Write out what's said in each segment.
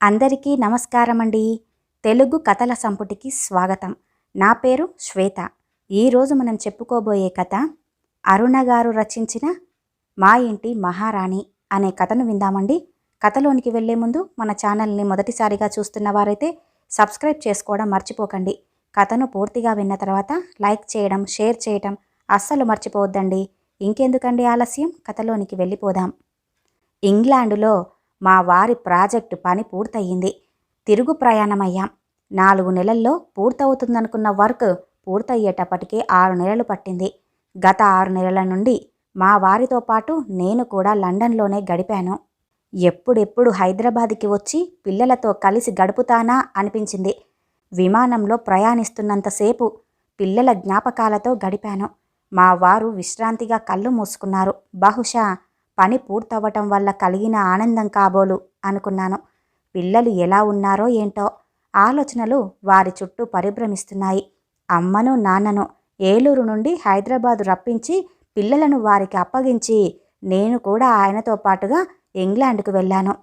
అందరికీ నమస్కారమండి. తెలుగు కథల సంపుటికి స్వాగతం. నా పేరు శ్వేత. ఈరోజు మనం చెప్పుకోబోయే కథ అరుణ గారు రచించిన మా ఇంటి మహారాణి అనే కథను విందామండి. కథలోనికి వెళ్లే ముందు మన ఛానల్ని మొదటిసారిగా చూస్తున్న వారైతే సబ్స్క్రైబ్ చేసుకోవడం మర్చిపోకండి. కథను పూర్తిగా విన్న తర్వాత లైక్ చేయడం, షేర్ చేయడం అస్సలు మర్చిపోవద్దండి. ఇంకెందుకండి ఆలస్యం, కథలోనికి వెళ్ళిపోదాం. ఇంగ్లాండులో మా వారి ప్రాజెక్టు పని పూర్తయింది. తిరుగు ప్రయాణమయ్యాం. 4 నెలల్లో పూర్తవుతుందనుకున్న వర్క్ పూర్తయ్యేటప్పటికే 6 నెలలు పట్టింది. గత 6 నెలల నుండి మా వారితో పాటు నేను కూడా లండన్లోనే గడిపాను. ఎప్పుడెప్పుడు హైదరాబాద్కి వచ్చి పిల్లలతో కలిసి గడుపుతానా అనిపించింది. విమానంలో ప్రయాణిస్తున్నంతసేపు పిల్లల జ్ఞాపకాలతో గడిపాను. మా వారు విశ్రాంతిగా కళ్ళు మూసుకున్నారు. బహుశా పని పూర్తవ్వటం వల్ల కలిగిన ఆనందం కాబోలు అనుకున్నాను. పిల్లలు ఎలా ఉన్నారో ఏంటో ఆలోచనలు వారి చుట్టూ పరిభ్రమిస్తున్నాయి. అమ్మను నాన్నను ఏలూరు నుండి హైదరాబాదు రప్పించి పిల్లలను వారికి అప్పగించి నేను కూడా ఆయనతో పాటుగా ఇంగ్లాండ్కు వెళ్ళాను.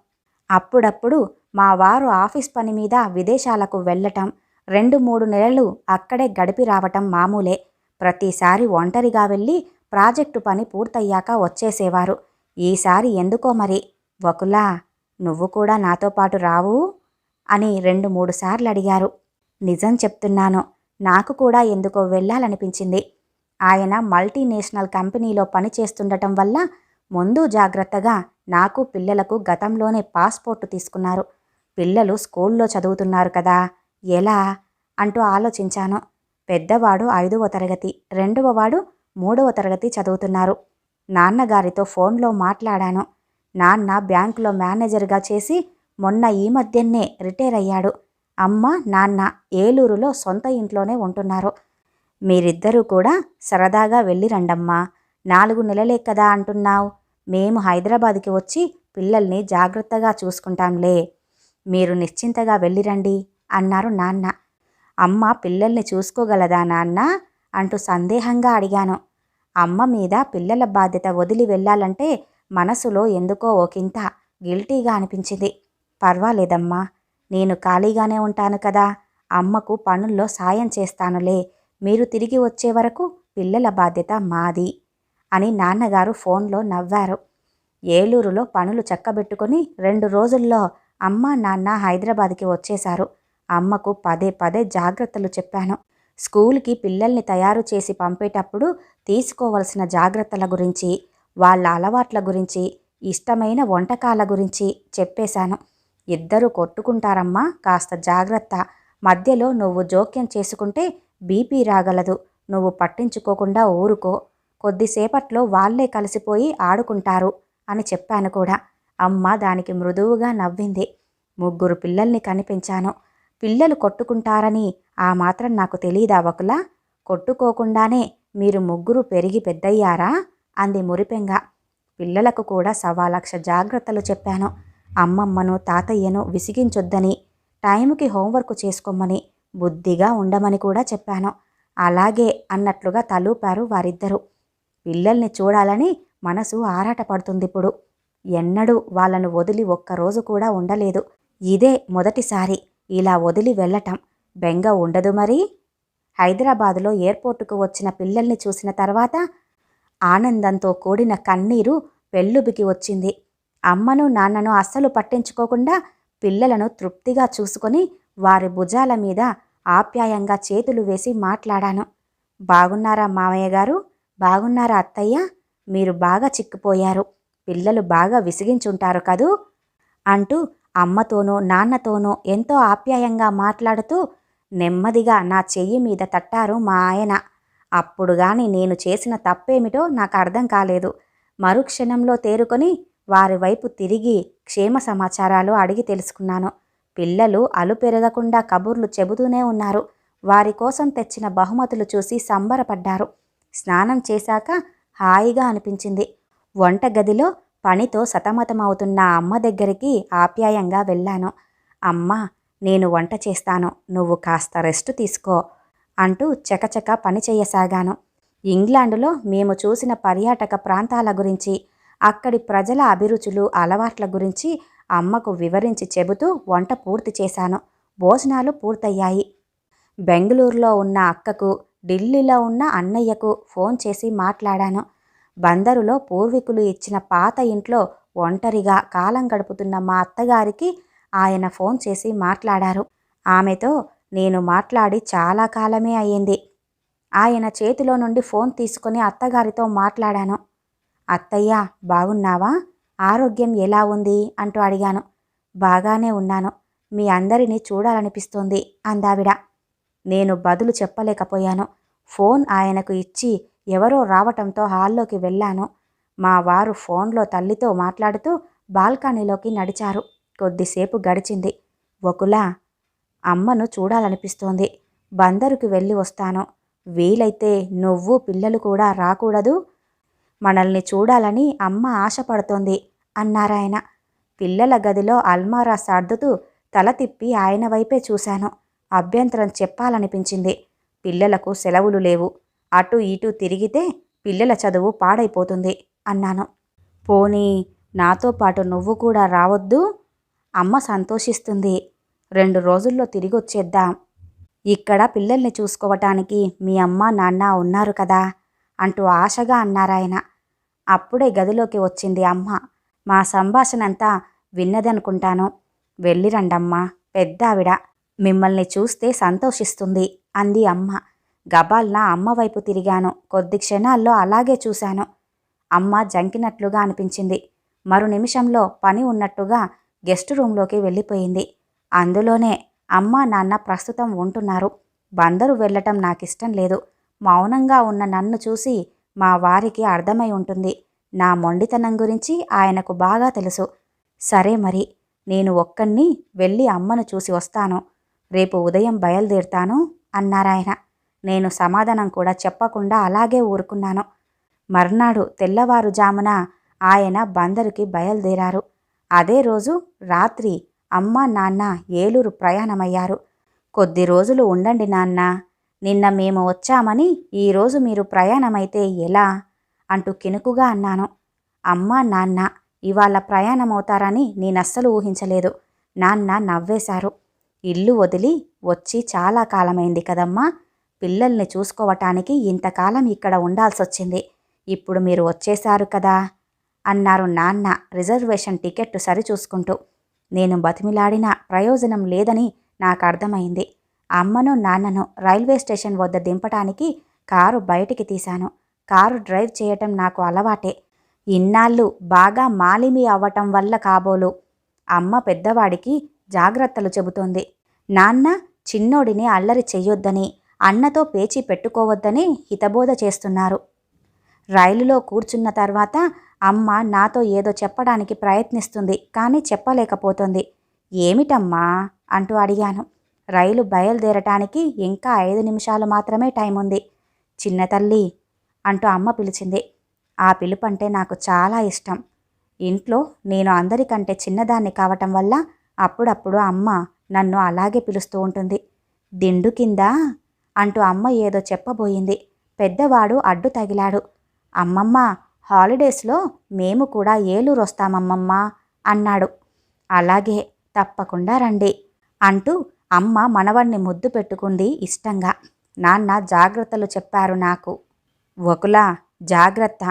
అప్పుడప్పుడు మా వారు ఆఫీస్ పని మీద విదేశాలకు వెళ్ళటం, 2-3 నెలలు అక్కడే గడిపి రావటం మామూలే. ప్రతిసారి ఒంటరిగా వెళ్ళి ప్రాజెక్టు పని పూర్తయ్యాక వచ్చేసేవారు. ఈసారి ఎందుకో మరి, వకులా నువ్వు కూడా నాతో పాటు రావు అని 2-3 సార్లు అడిగారు. నిజం చెప్తున్నాను, నాకు కూడా ఎందుకో వెళ్ళాలనిపించింది. ఆయన మల్టీనేషనల్ కంపెనీలో పనిచేస్తుండటం వల్ల ముందు జాగ్రత్తగా నాకు పిల్లలకు గతంలోనే పాస్పోర్టు తీసుకున్నారు. పిల్లలు స్కూల్లో చదువుతున్నారు కదా, ఎలా అంటూ ఆలోచించాను. పెద్దవాడు 5వ తరగతి, రెండవవాడు 3వ తరగతి చదువుతున్నారు. నాన్నగారితో ఫోన్లో మాట్లాడాను. నాన్న బ్యాంకులో మేనేజర్గా చేసి మొన్న ఈ మధ్యనే రిటైర్ అయ్యాడు. అమ్మ నాన్న ఏలూరులో సొంత ఇంట్లోనే ఉంటున్నారు. మీరిద్దరూ కూడా సరదాగా వెళ్ళి రండమ్మా. 4 నెలలే కదా అంటున్నావు. మేము హైదరాబాద్కి వచ్చి పిల్లల్ని జాగ్రత్తగా చూసుకుంటాంలే. మీరు నిశ్చింతగా వెళ్ళిరండి అన్నారు నాన్న. అమ్మ పిల్లల్ని చూసుకోగలదా నాన్న అంటూ సందేహంగా అడిగాను. అమ్మ మీద పిల్లల బాధ్యత వదిలి వెళ్ళాలంటే మనసులో ఎందుకో ఒకంత గిల్టీగా అనిపించింది. పర్వాలేదమ్మా, నేను ఖాళీగానే ఉంటాను కదా, అమ్మకు పనుల్లో సాయం చేస్తానులే. మీరు తిరిగి వచ్చే వరకు పిల్లల బాధ్యత మాది అని నాన్నగారు ఫోన్లో నవ్వారు. ఏలూరులో పనులు చక్కబెట్టుకొని 2 రోజుల్లో అమ్మ నాన్న హైదరాబాద్కి వచ్చేశారు. అమ్మకు పదే పదే జాగ్రత్తలు చెప్పాను. స్కూల్కి పిల్లల్ని తయారు చేసి పంపేటప్పుడు తీసుకోవలసిన జాగ్రత్తల గురించి, వాళ్ళ అలవాట్ల గురించి, ఇష్టమైన వంటకాల గురించి చెప్పేశాను. ఇద్దరు కొట్టుకుంటారమ్మా, కాస్త జాగ్రత్త. మధ్యలో నువ్వు జోక్యం చేసుకుంటే బీపీ రాగలదు. నువ్వు పట్టించుకోకుండా ఊరుకో. కొద్దిసేపట్లో వాళ్లే కలిసిపోయి ఆడుకుంటారు అని చెప్పాను కూడా. అమ్మ దానికి మృదువుగా నవ్వింది. 3 పిల్లల్ని కనిపించాను. పిల్లలు కొట్టుకుంటారని ఆ మాత్రం నాకు తెలీదా వకులా? కొట్టుకోకుండానే మీరు 3 పెరిగి పెద్దయ్యారా అంది మురిపెంగా. పిల్లలకు కూడా 1,00,000 జాగ్రత్తలు చెప్పాను. అమ్మమ్మను తాతయ్యను విసిగించొద్దని, టైంకి హోంవర్క్ చేసుకోమని, బుద్ధిగా ఉండమని కూడా చెప్పాను. అలాగే అన్నట్లుగా తలూపారు వారిద్దరూ. పిల్లల్ని చూడాలని మనసు ఆరాటపడుతుందిప్పుడు. ఎన్నడూ వాళ్ళను వదిలి ఒక్కరోజు కూడా ఉండలేదు. ఇదే మొదటిసారి ఇలా వదిలి వెళ్ళటం. బెంగ ఉండదు మరి? హైదరాబాదులో ఎయిర్పోర్టుకు వచ్చిన పిల్లల్ని చూసిన తర్వాత ఆనందంతో కూడిన కన్నీరు పెళ్ళుబికి వచ్చింది. అమ్మను నాన్నను అస్సలు పట్టించుకోకుండా పిల్లలను తృప్తిగా చూసుకొని వారి భుజాల మీద ఆప్యాయంగా చేతులు వేసి మాట్లాడాను. బాగున్నారా మామయ్య గారు? బాగున్నారా అత్తయ్య? మీరు బాగా చిక్కిపోయారు. పిల్లలు బాగా విసిగించుంటారు కదూ అంటూ అమ్మతోనూ నాన్నతోనూ ఎంతో ఆప్యాయంగా మాట్లాడుతూ నెమ్మదిగా నా చెయ్యి మీద తట్టారు మా ఆయన. అప్పుడు గాని నేను చేసిన తప్పేమిటో నాకు అర్థం కాలేదు. మరుక్షణంలో తేరుకొని వారి వైపు తిరిగి క్షేమ సమాచారాలు అడిగి తెలుసుకున్నాను. పిల్లలు అలుపెరగకుండా కబుర్లు చెబుతూనే ఉన్నారు. వారి కోసం తెచ్చిన బహుమతులు చూసి సంబరపడ్డారు. స్నానం చేశాక హాయిగా అనిపించింది. వంటగదిలో పనితో సతమతమవుతున్న అమ్మ దగ్గరికి ఆప్యాయంగా వెళ్ళాను. అమ్మా, నేను వంట చేస్తాను, నువ్వు కాస్త రెస్ట్ తీసుకో అంటూ చకచక పని చేయసాగాను. ఇంగ్లాండులో మేము చూసిన పర్యాటక ప్రాంతాల గురించి, అక్కడి ప్రజల అభిరుచులు అలవాట్ల గురించి అమ్మకు వివరించి చెబుతూ వంట పూర్తి చేశాను. భోజనాలు పూర్తయ్యాయి. బెంగుళూరులో ఉన్న అక్కకు, ఢిల్లీలో ఉన్న అన్నయ్యకు ఫోన్ చేసి మాట్లాడాను. బందరులో పూర్వీకులు ఇచ్చిన పాత ఇంట్లో ఒంటరిగా కాలం గడుపుతున్న మా అత్తగారికి ఆయన ఫోన్ చేసి మాట్లాడారు. ఆమెతో నేను మాట్లాడి చాలా కాలమే అయ్యింది. ఆయన చేతిలో నుండి ఫోన్ తీసుకుని అత్తగారితో మాట్లాడాను. అత్తయ్య, బాగున్నావా? ఆరోగ్యం ఎలా ఉంది అంటూ అడిగాను. బాగానే ఉన్నాను. మీ అందరినీ చూడాలనిపిస్తోంది అందావిడ. నేను బదులు చెప్పలేకపోయాను. ఫోన్ ఆయనకు ఇచ్చి ఎవరో రావటంతో హాల్లోకి వెళ్ళాను. మా వారు ఫోన్లో తల్లితో మాట్లాడుతూ బాల్కనీలోకి నడిచారు. కొద్దిసేపు గడిచింది. వకులా, అమ్మను చూడాలనిపిస్తోంది. బందరుకు వెళ్ళి వస్తాను. వీలైతే నువ్వు పిల్లలు కూడా రాకూడదు? మనల్ని చూడాలని అమ్మ ఆశపడుతోంది అన్నారాయన. పిల్లల గదిలో అల్మారా సర్దుతూ తల తిప్పి ఆయన వైపే చూశాను. అభ్యంతరం చెప్పాలనిపించింది. పిల్లలకు సెలవులు లేవు. అటు ఇటు తిరిగితే పిల్లల చదువు పాడైపోతుంది అన్నాను. పోనీ నాతో పాటు నువ్వు కూడా రావద్దు? అమ్మ సంతోషిస్తుంది. 2 రోజుల్లో తిరిగొచ్చేద్దాం. ఇక్కడ పిల్లల్ని చూసుకోవటానికి మీ అమ్మ నాన్న ఉన్నారు కదా అంటూ ఆశగా అన్నారాయన. అప్పుడే గదిలోకి వచ్చింది అమ్మ. మా సంభాషణంతా విన్నదనుకుంటాను. వెళ్ళిరండమ్మా, పెద్దావిడ మిమ్మల్ని చూస్తే సంతోషిస్తుంది అంది అమ్మ. గబాల్న అమ్మ వైపు తిరిగాను. కొద్ది క్షణాల్లో అలాగే చూశాను. అమ్మ జంకినట్లుగా అనిపించింది. మరు నిమిషంలో పని ఉన్నట్టుగా గెస్ట్ రూంలోకి వెళ్ళిపోయింది. అందులోనే అమ్మ నాన్న ప్రస్తుతం ఉంటున్నారు. బందరు వెళ్ళటం నాకిష్టం లేదు. మౌనంగా ఉన్న నన్ను చూసి మా వారికి అర్థమై ఉంటుంది. నా మొండితనం గురించి ఆయనకు బాగా తెలుసు. సరే మరి, నేను ఒక్కణ్ణి వెళ్ళి అమ్మను చూసి వస్తాను. రేపు ఉదయం బయలుదేరుతాను అన్నారాయన. నేను సమాధానం కూడా చెప్పకుండా అలాగే ఊరుకున్నాను. మర్నాడు తెల్లవారుజామున ఆయన బందరుకి బయలుదేరారు. అదే రోజు రాత్రి అమ్మ నాన్న ఏలూరు ప్రయాణమయ్యారు. కొద్ది రోజులు ఉండండి నాన్న. నిన్న మేము వచ్చామని ఈరోజు మీరు ప్రయాణమైతే ఎలా అంటూ కినుకుగా అన్నాను. అమ్మ నాన్న ఇవాళ ప్రయాణమవుతారని నేనస్సలు ఊహించలేదు. నాన్న నవ్వేశారు. ఇల్లు వదిలి వచ్చి చాలా కాలమైంది కదమ్మా. పిల్లల్ని చూసుకోవటానికి ఇంతకాలం ఇక్కడ ఉండాల్సొచ్చింది. ఇప్పుడు మీరు వచ్చేశారు కదా అన్నారు నాన్న రిజర్వేషన్ టికెట్టు సరిచూసుకుంటూ. నేను బతిమిలాడినా ప్రయోజనం లేదని నాకు అర్థమైంది. అమ్మను నాన్నను రైల్వే స్టేషన్ వద్ద దింపటానికి కారు బయటికి తీశాను. కారు డ్రైవ్ చేయటం నాకు అలవాటే. ఇన్నాళ్ళు బాగా మాలిమి అవ్వటం వల్ల కాబోలు అమ్మ పెద్దవాడికి జాగ్రత్తలు చెబుతోంది. నాన్న చిన్నోడిని అల్లరి చెయ్యొద్దని, అన్నతో పేచీ పెట్టుకోవద్దని హితబోధ చేస్తున్నారు. రైలులో కూర్చున్న తర్వాత అమ్మ నాతో ఏదో చెప్పడానికి ప్రయత్నిస్తుంది, కానీ చెప్పలేకపోతుంది. ఏమిటమ్మా అంటూ అడిగాను. రైలు బయలుదేరటానికి ఇంకా 5 నిమిషాలు మాత్రమే టైం ఉంది. చిన్న తల్లి అంటూ అమ్మ పిలిచింది. ఆ పిలుపంటే నాకు చాలా ఇష్టం. ఇంట్లో నేను అందరికంటే చిన్నదాన్ని కావటం వల్ల అప్పుడప్పుడు అమ్మ నన్ను అలాగే పిలుస్తూ ఉంటుంది. దిండు కింద అంటూ అమ్మ ఏదో చెప్పబోయింది. పెద్దవాడు అడ్డు తగిలాడు. అమ్మమ్మ, హాలిడేస్లో మేము కూడా ఏలూరు వస్తామమ్మమ్మ అన్నాడు. అలాగే, తప్పకుండా రండి అంటూ అమ్మ మనవణ్ణి ముద్దు పెట్టుకుంది ఇష్టంగా. నాన్న జాగ్రత్తలు చెప్పారు నాకు. వకులా, జాగ్రత్త.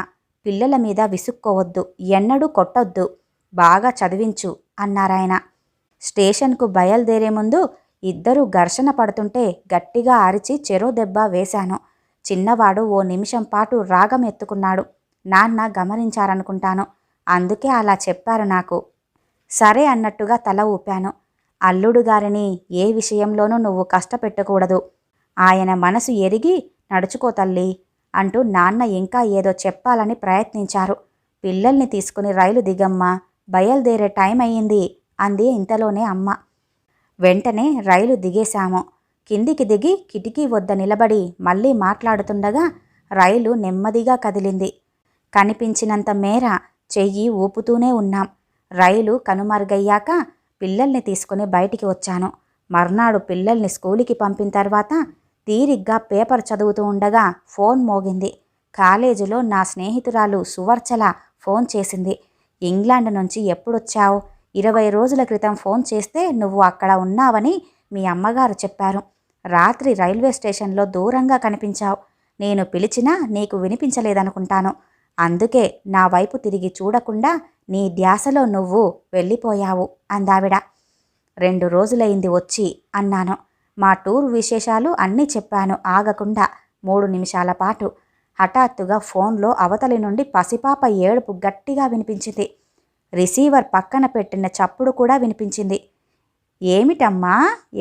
పిల్లల మీద విసుక్కోవద్దు, ఎన్నడూ కొట్టొద్దు, బాగా చదివించు అన్నారాయన. స్టేషన్కు బయలుదేరే ముందు ఇద్దరూ ఘర్షణ పడుతుంటే గట్టిగా అరిచి చెరో దెబ్బ వేశాను. చిన్నవాడు ఓ నిమిషం పాటు రాగం ఎత్తుకున్నాడు. నాన్న గమనించారనుకుంటాను. అందుకే అలా చెప్పారు నాకు. సరే అన్నట్టుగా తల ఊపాను. అల్లుడు గారిని ఏ విషయంలోనూ నువ్వు కష్టపెట్టకూడదు. ఆయన మనసు ఎరిగి నడుచుకో తల్లి అంటూ నాన్న ఇంకా ఏదో చెప్పాలని ప్రయత్నించారు. పిల్లల్ని తీసుకుని రైలు దిగమ్మా, బయలుదేరే టైం అయ్యింది అంది ఇంతలోనే అమ్మ. వెంటనే రైలు దిగేశాము. కిందికి దిగి కిటికీ వద్ద నిలబడి మళ్ళీ మాట్లాడుతుండగా రైలు నెమ్మదిగా కదిలింది. కనిపించినంత మేర చెయ్యి ఊపుతూనే ఉన్నాం. రైలు కనుమరుగయ్యాక పిల్లల్ని తీసుకుని బయటికి వచ్చాను. మర్నాడు పిల్లల్ని స్కూలుకి పంపిన తర్వాత తీరిగ్గా పేపర్ చదువుతూ ఉండగా ఫోన్ మోగింది. కాలేజీలో నా స్నేహితురాలు సువర్చల ఫోన్ చేసింది. ఇంగ్లాండ్ నుంచి ఎప్పుడొచ్చావు? 20 రోజుల క్రితం ఫోన్ చేస్తే నువ్వు అక్కడ ఉన్నావని మీ అమ్మగారు చెప్పారు. రాత్రి రైల్వే స్టేషన్లో దూరంగా కనిపించావు. నేను పిలిచినా నీకు వినిపించలేదనుకుంటాను. అందుకే నా వైపు తిరిగి చూడకుండా నీ ధ్యాసలో నువ్వు వెళ్ళిపోయావు అందావిడ. 2 రోజులైంది వచ్చి అన్నాను. మా టూర్ విశేషాలు అన్నీ చెప్పాను ఆగకుండా 3 నిమిషాల పాటు. హఠాత్తుగా ఫోన్లో అవతలి నుండి పసిపాప ఏడుపు గట్టిగా వినిపించింది. రిసీవర్ పక్కన పెట్టిన చప్పుడు కూడా వినిపించింది. ఏమిటమ్మా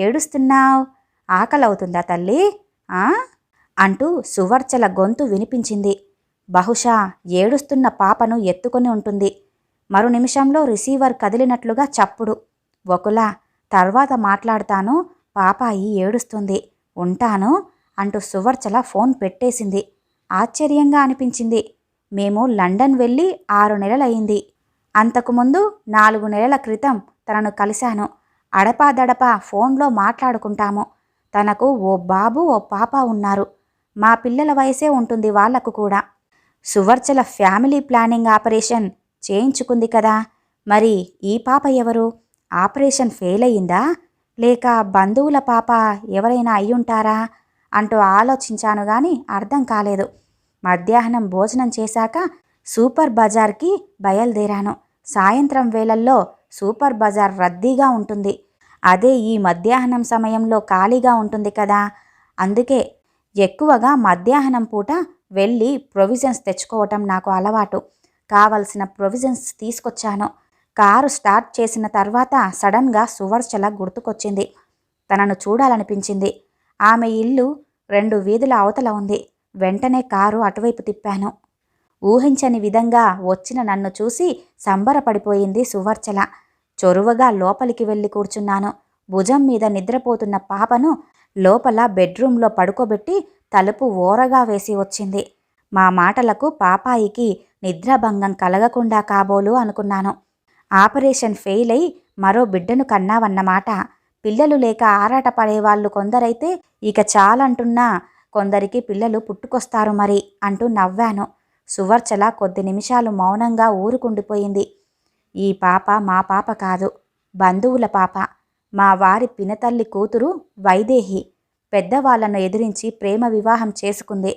ఏడుస్తున్నావు? ఆకలవుతుందా తల్లి అంటూ సువర్చల గొంతు వినిపించింది. బహుశా ఏడుస్తున్న పాపను ఎత్తుకొని ఉంటుంది. మరు నిమిషంలో రిసీవర్ కదిలినట్లుగా చప్పుడు. వకులా, తర్వాత మాట్లాడతాను, పాపాయి ఏడుస్తుంది, ఉంటాను అంటూ సువర్చల ఫోన్ పెట్టేసింది. ఆశ్చర్యంగా అనిపించింది. మేము లండన్ వెళ్ళి 6 నెలలయింది. అంతకుముందు 4 నెలల క్రితం తనను కలిశాను. అడపాదడపా ఫోన్లో మాట్లాడుకుంటాము. తనకు ఓ బాబు ఓ పాప ఉన్నారు. మా పిల్లల వయసే ఉంటుంది వాళ్లకు కూడా. సువర్చల ఫ్యామిలీ ప్లానింగ్ ఆపరేషన్ చేయించుకుంది కదా. మరి ఈ పాప ఎవరు? ఆపరేషన్ ఫెయిల్ అయ్యిందా, లేక బంధువుల పాప ఎవరైనా అయ్యుంటారా అంటూ ఆలోచించాను గాని అర్థం కాలేదు. మధ్యాహ్నం భోజనం చేశాక సూపర్ బజార్కి బయలుదేరాను. సాయంత్రం వేళల్లో సూపర్ బజార్ రద్దీగా ఉంటుంది. అదే ఈ మధ్యాహ్నం సమయంలో ఖాళీగా ఉంటుంది కదా. అందుకే ఎక్కువగా మధ్యాహ్నం పూట వెళ్ళి ప్రొవిజన్స్ తెచ్చుకోవటం నాకు అలవాటు. కావలసిన ప్రొవిజన్స్ తీసుకొచ్చాను. కారు స్టార్ట్ చేసిన తర్వాత సడన్గా సువర్చల గుర్తుకొచ్చింది. తనను చూడాలనిపించింది. ఆమె ఇల్లు 2 వీధుల అవతల ఉంది. వెంటనే కారు అటువైపు తిప్పాను. ఊహించని విధంగా వచ్చిన నన్ను చూసి సంబరపడిపోయింది సువర్చల. చొరువగా లోపలికి వెళ్ళి కూర్చున్నాను. భుజం మీద నిద్రపోతున్న పాపను లోపల బెడ్రూంలో పడుకోబెట్టి తలుపు ఓరగా వేసి వచ్చింది. మా మాటలకు పాపాయికి నిద్రాభంగం కలగకుండా కాబోలు అనుకున్నాను. ఆపరేషన్ ఫెయిల్ అయి మరో బిడ్డను కన్నావన్నమాట. పిల్లలు లేక ఆరాట పడేవాళ్ళు కొందరైతే ఇక చాలంటున్నా కొందరికి పిల్లలు పుట్టుకొస్తారు మరి అంటూ నవ్వాను. సువర్చల కొద్ది నిమిషాలు మౌనంగా ఊరుకుండిపోయింది. ఈ పాప మా పాప కాదు, బంధువుల పాప. మా వారి పినతల్లి కూతురు వైదేహి. పెద్దవాళ్లను ఎదిరించి ప్రేమ వివాహం చేసుకుంది.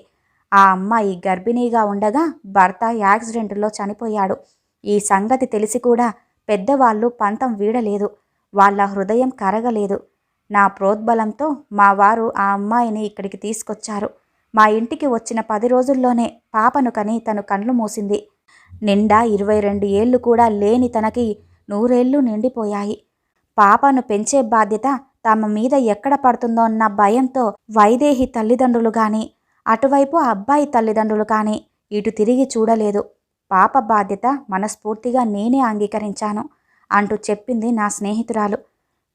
ఆ అమ్మాయి గర్భిణీగా ఉండగా భర్త యాక్సిడెంట్లో చనిపోయాడు. ఈ సంగతి తెలిసి కూడా పెద్దవాళ్ళు పంతం వీడలేదు. వాళ్ళ హృదయం కరగలేదు. నా ప్రోద్బలంతో మా వారు ఆ అమ్మాయిని ఇక్కడికి తీసుకొచ్చారు. మా ఇంటికి వచ్చిన 10 రోజుల్లోనే పాపను కని తను కళ్ళు మూసింది. నిండా 22 ఏళ్ళు కూడా లేని తనకి 100 ఏళ్ళు నిండిపోయాయి. పాపను పెంచే బాధ్యత తమ మీద ఎక్కడ పడుతుందో అన్న భయంతో వైదేహి తల్లిదండ్రులు కానీ, అటువైపు అబ్బాయి తల్లిదండ్రులు కానీ ఇటు తిరిగి చూడలేదు. పాప బాధ్యత మనస్ఫూర్తిగా నేనే అంగీకరించాను అంటూ చెప్పింది నా స్నేహితురాలు.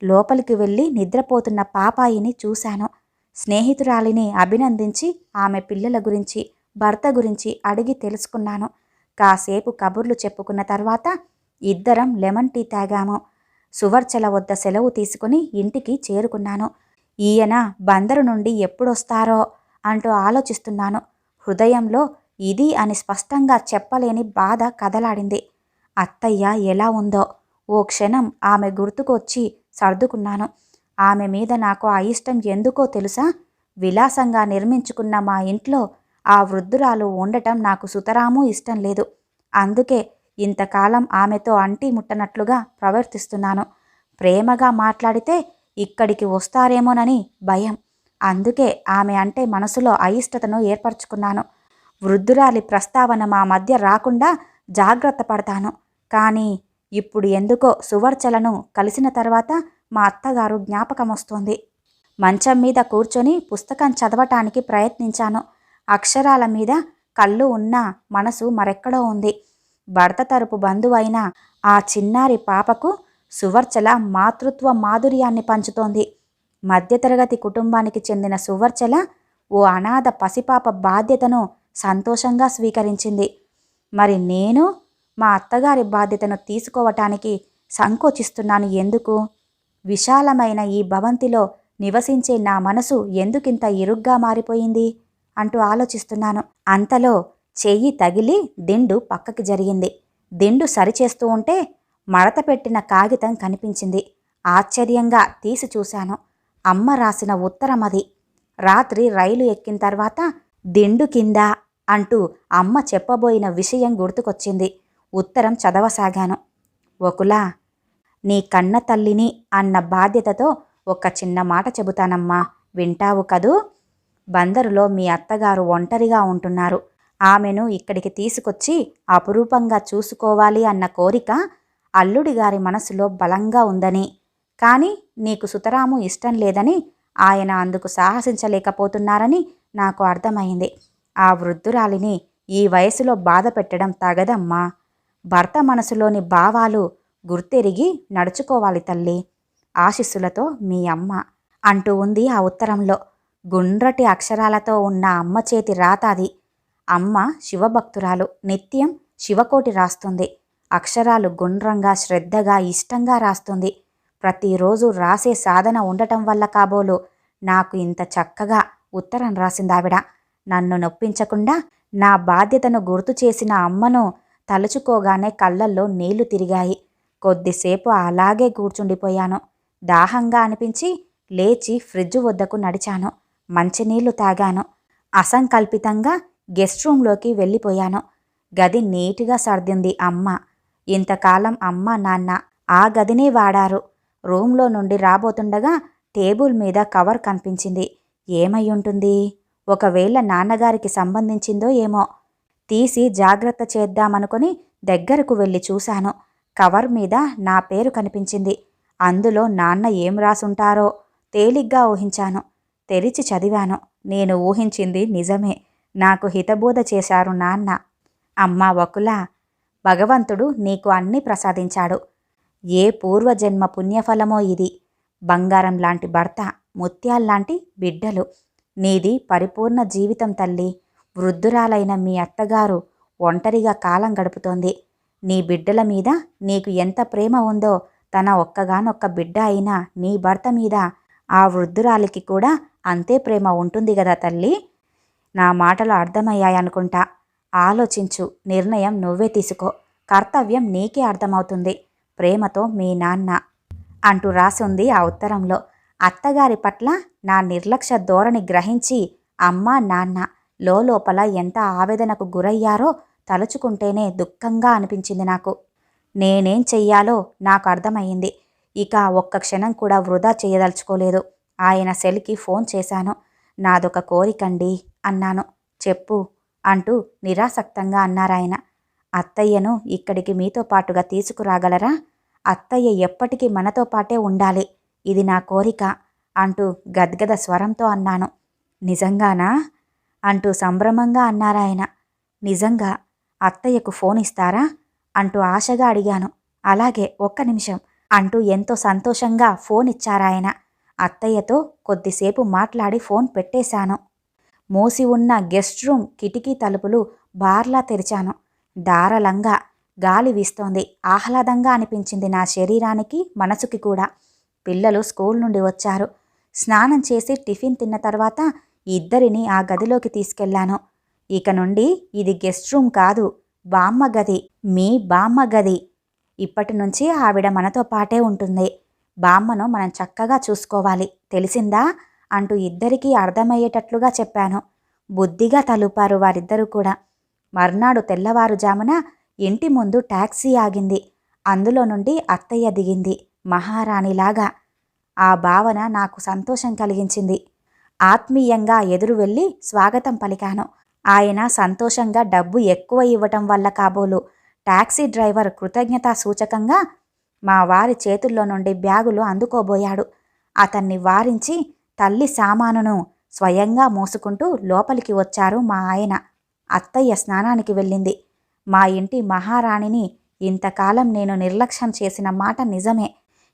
లోపలికి వెళ్ళి నిద్రపోతున్న పాపాయిని చూశాను. స్నేహితురాలిని అభినందించి ఆమె పిల్లల గురించి, భర్త గురించి అడిగి తెలుసుకున్నాను. కాసేపు కబుర్లు చెప్పుకున్న తర్వాత ఇద్దరం లెమన్ టీ తాగాము. సువర్చల వద్ద సెలవు తీసుకుని ఇంటికి చేరుకున్నాను. ఈయన బందరు నుండి ఎప్పుడొస్తారో అంటూ ఆలోచిస్తున్నాను. హృదయంలో ఇది అని స్పష్టంగా చెప్పలేని బాధ కదలాడింది. అత్తయ్య ఎలా ఉందో ఓ క్షణం ఆమె గుర్తుకొచ్చి సర్దుకున్నాను. ఆమె మీద నాకు అయిష్టం ఎందుకో తెలుసా? విలాసంగా నిర్మించుకున్న మా ఇంట్లో ఆ వృద్ధురాలు ఉండటం నాకు సుతరామూ ఇష్టం లేదు. అందుకే ఇంతకాలం ఆమెతో అంటి ముట్టనట్లుగా ప్రవర్తిస్తున్నాను. ప్రేమగా మాట్లాడితే ఇక్కడికి వస్తారేమోనని భయం. అందుకే ఆమె అంటే మనసులో అయిష్టతను ఏర్పరచుకున్నాను. వృద్ధురాలి ప్రస్తావన మా మధ్య రాకుండా జాగ్రత్త పడతాను. కానీ ఇప్పుడు ఎందుకో సువర్చలను కలిసిన తర్వాత మా అత్తగారు జ్ఞాపకం వస్తోంది. మంచం మీద కూర్చొని పుస్తకం చదవటానికి ప్రయత్నించాను. అక్షరాల మీద కళ్ళు ఉన్నా మనసు మరెక్కడో ఉంది. భర్త తరపు బంధువైన ఆ చిన్నారి పాపకు సువర్చల మాతృత్వ మాధుర్యాన్ని పంచుతోంది. మధ్యతరగతి కుటుంబానికి చెందిన సువర్చల ఓ అనాథ పసిపాప బాధ్యతను సంతోషంగా స్వీకరించింది. మరి నేను మా అత్తగారి బాధ్యతను తీసుకోవటానికి సంకోచిస్తున్నాను ఎందుకు? విశాలమైన ఈ భవంతిలో నివసించే నా మనసు ఎందుకింత ఇరుగ్గా మారిపోయింది అంటూ ఆలోచిస్తున్నాను. అంతలో చెయ్యి తగిలి దిండు పక్కకి జరిగింది. దిండు సరిచేస్తూ ఉంటే మడత పెట్టిన కాగితం కనిపించింది. ఆశ్చర్యంగా తీసి చూశాను. అమ్మ రాసిన ఉత్తరం అది. రాత్రి రైలు ఎక్కిన తర్వాత దిండు కింద అంటూ అమ్మ చెప్పబోయిన విషయం గుర్తుకొచ్చింది. ఉత్తరం చదవసాగాను. వకులా, నీ కన్న తల్లిని అన్న బాధ్యతతో ఒక చిన్న మాట చెబుతానమ్మా, వింటావు కదూ? బందరులో మీ అత్తగారు ఒంటరిగా ఉంటున్నారు. ఆమెను ఇక్కడికి తీసుకొచ్చి అపురూపంగా చూసుకోవాలి అన్న కోరిక అల్లుడిగారి మనసులో బలంగా ఉందని, కానీ నీకు సుతరాము ఇష్టం లేదని, ఆయన అందుకు సాహసించలేకపోతున్నారని నాకు అర్థమైంది. ఆ వృద్ధురాలిని ఈ వయసులో బాధ పెట్టడం తగదమ్మా. భర్త మనసులోని భావాలు గుర్తెరిగి నడుచుకోవాలి తల్లి. ఆశీస్సులతో మీ అమ్మ అంటూ ఉంది ఆ ఉత్తరంలో. గుండ్రటి అక్షరాలతో ఉన్న అమ్మ చేతి రాత అది. అమ్మ శివభక్తురాలు. నిత్యం శివకోటి రాస్తుంది. అక్షరాలు గుండ్రంగా, శ్రద్ధగా, ఇష్టంగా రాస్తుంది. ప్రతిరోజు రాసే సాధన ఉండటం వల్ల కాబోలు నాకు ఇంత చక్కగా ఉత్తరం రాసిందావిడ. నన్ను నొప్పించకుండా నా బాధ్యతను గుర్తు చేసిన అమ్మను తలుచుకోగానే కళ్ళల్లో నీళ్లు తిరిగాయి. కొద్దిసేపు అలాగే కూర్చుండిపోయాను. దాహంగా అనిపించి లేచి ఫ్రిడ్జు వద్దకు నడిచాను. మంచినీళ్లు తాగాను. అసంకల్పితంగా గెస్ట్ రూంలోకి వెళ్ళిపోయాను. గది నీటిగా సర్దింది అమ్మ. ఇంతకాలం అమ్మ నాన్న ఆ గదినే వాడారు. రూంలో నుండి రాబోతుండగా టేబుల్ మీద కవర్ కనిపించింది. ఏమయ్యుంటుంది? ఒకవేళ నాన్నగారికి సంబంధించిందో ఏమో. తీసి జాగ్రత్త చేద్దామనుకొని దగ్గరకు వెళ్ళి చూశాను. కవర్ మీద నా పేరు కనిపించింది. అందులో నాన్న ఏం రాసుంటారో తేలిగ్గా ఊహించాను. తెరిచి చదివాను. నేను ఊహించింది నిజమే. నాకు హితబోధ చేశారు నాన్న. అమ్మా వకులా, భగవంతుడు నీకు అన్నీ ప్రసాదించాడు. ఏ పూర్వజన్మ పుణ్యఫలమో ఇది. బంగారం లాంటి భర్త, ముత్యాల్లాంటి బిడ్డలు. నీది పరిపూర్ణ జీవితం తల్లి. వృద్ధురాలైన మీ అత్తగారు ఒంటరిగా కాలం గడుపుతోంది. నీ బిడ్డల మీద నీకు ఎంత ప్రేమ ఉందో, తన ఒక్కగానొక్క బిడ్డ అయిన నీ భర్త మీద ఆ వృద్ధురాలికి కూడా అంతే ప్రేమ ఉంటుంది గదా తల్లి. నా మాటలు అర్థమయ్యాయనుకుంటా. ఆలోచించు. నిర్ణయం నువ్వే తీసుకో. కర్తవ్యం నీకే అర్థమవుతుంది. ప్రేమతో మీ నాన్న అంటూ రాసుంది ఆ ఉత్తరంలో. అత్తగారి పట్ల నా నిర్లక్ష్య ధోరణి గ్రహించి అమ్మ నాన్న లోపల ఎంత ఆవేదనకు గురయ్యారో తలుచుకుంటేనే దుఃఖంగా అనిపించింది నాకు. నేనేం చెయ్యాలో నాకు అర్థమయ్యింది. ఇక ఒక్క క్షణం కూడా వృధా చేయదలుచుకోలేదు. ఆయన సెల్కి ఫోన్ చేశాను. నాదొక కోరికండి అన్నాను. చెప్పు అంటూ నిరాసక్తంగా అన్నారాయన. అత్తయ్యను ఇక్కడికి మీతో పాటుగా తీసుకురాగలరా? అత్తయ్య ఎప్పటికీ మనతో పాటే ఉండాలి. ఇది నా కోరిక అంటూ గద్గద స్వరంతో అన్నాను. నిజంగానా అంటూ సంభ్రమంగా అన్నారాయన. నిజంగా. అత్తయ్యకు ఫోన్ ఇస్తారా అంటూ ఆశగా అడిగాను. అలాగే, ఒక్క నిమిషం అంటూ ఎంతో సంతోషంగా ఫోన్ ఇచ్చారాయన. అత్తయ్యతో కొద్దిసేపు మాట్లాడి ఫోన్ పెట్టేశాను. మూసి ఉన్న గెస్ట్ రూమ్ కిటికీ తలుపులు బార్లా తెరిచాను. ధారాళంగా గాలి వీస్తోంది. ఆహ్లాదంగా అనిపించింది నా శరీరానికి, మనసుకి కూడా. పిల్లలు స్కూల్ నుండి వచ్చారు. స్నానం చేసి టిఫిన్ తిన్న తర్వాత ఇద్దరిని ఆ గదిలోకి తీసుకెళ్లాను. ఇక నుండి ఇది గెస్ట్ రూమ్ కాదు, బామ్మ గది. మీ బామ్మ గది. ఇప్పటి నుంచి ఆవిడ మనతో పాటే ఉంటుంది. బామ్మను మనం చక్కగా చూసుకోవాలి, తెలిసిందా అంటూ ఇద్దరికీ అర్థమయ్యేటట్లుగా చెప్పాను. బుద్ధిగా తలుపారు వారిద్దరూ కూడా. మర్నాడు తెల్లవారుజామున ఇంటి ముందు టాక్సీ ఆగింది. అందులో నుండి అత్తయ్య దిగింది, మహారాణిలాగా. ఆ భావన నాకు సంతోషం కలిగించింది. ఆత్మీయంగా ఎదురు వెళ్ళి స్వాగతం పలికాను. ఆయన సంతోషంగా డబ్బు ఎక్కువ ఇవ్వటం వల్ల కాబోలు టాక్సీ డ్రైవర్ కృతజ్ఞతా సూచకంగా మా వారి చేతుల్లో నుండి బ్యాగులు అందుకోబోయాడు. అతన్ని వారించి తల్లి సామానును స్వయంగా మోసుకుంటూ లోపలికి వచ్చారు మా ఆయన. అత్తయ్య స్నానానికి వెళ్ళింది. మా ఇంటి మహారాణిని ఇంతకాలం నేను నిర్లక్ష్యం చేసిన మాట నిజమే.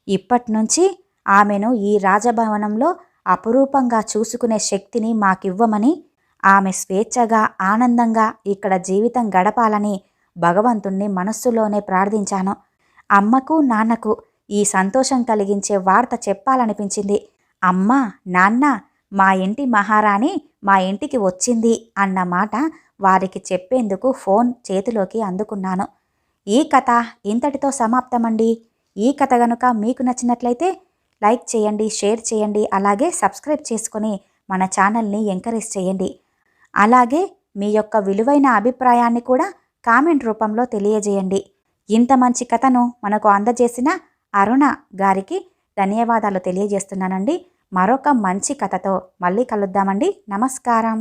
ఇప్పట్నుంచి ఆమెను ఈ రాజభవనంలో అపురూపంగా చూసుకునే శక్తిని మాకివ్వమని, ఆమె స్వేచ్ఛగా ఆనందంగా ఇక్కడ జీవితం గడపాలని భగవంతుణ్ణి మనస్సులోనే ప్రార్థించాను. అమ్మకు నాన్నకు ఈ సంతోషం కలిగించే వార్త చెప్పాలనిపించింది. అమ్మా నాన్న, మా ఇంటి మహారాణి మా ఇంటికి వచ్చింది అన్న మాట వారికి చెప్పేందుకు ఫోన్ చేతిలోకి అందుకున్నాను. ఈ కథ ఇంతటితో సమాప్తమండి. ఈ కథ గనుక మీకు నచ్చినట్లయితే లైక్ చేయండి, షేర్ చేయండి, అలాగే సబ్స్క్రైబ్ చేసుకొని మన ఛానల్ని ఎంకరేజ్ చేయండి. అలాగే మీ యొక్క విలువైన అభిప్రాయాన్ని కూడా కామెంట్ రూపంలో తెలియజేయండి. ఇంత మంచి కథను మనకు అందజేసిన అరుణ గారికి ధన్యవాదాలు తెలియజేస్తున్నానండి. మరొక మంచి కథతో మళ్ళీ కలుద్దామండి. నమస్కారం.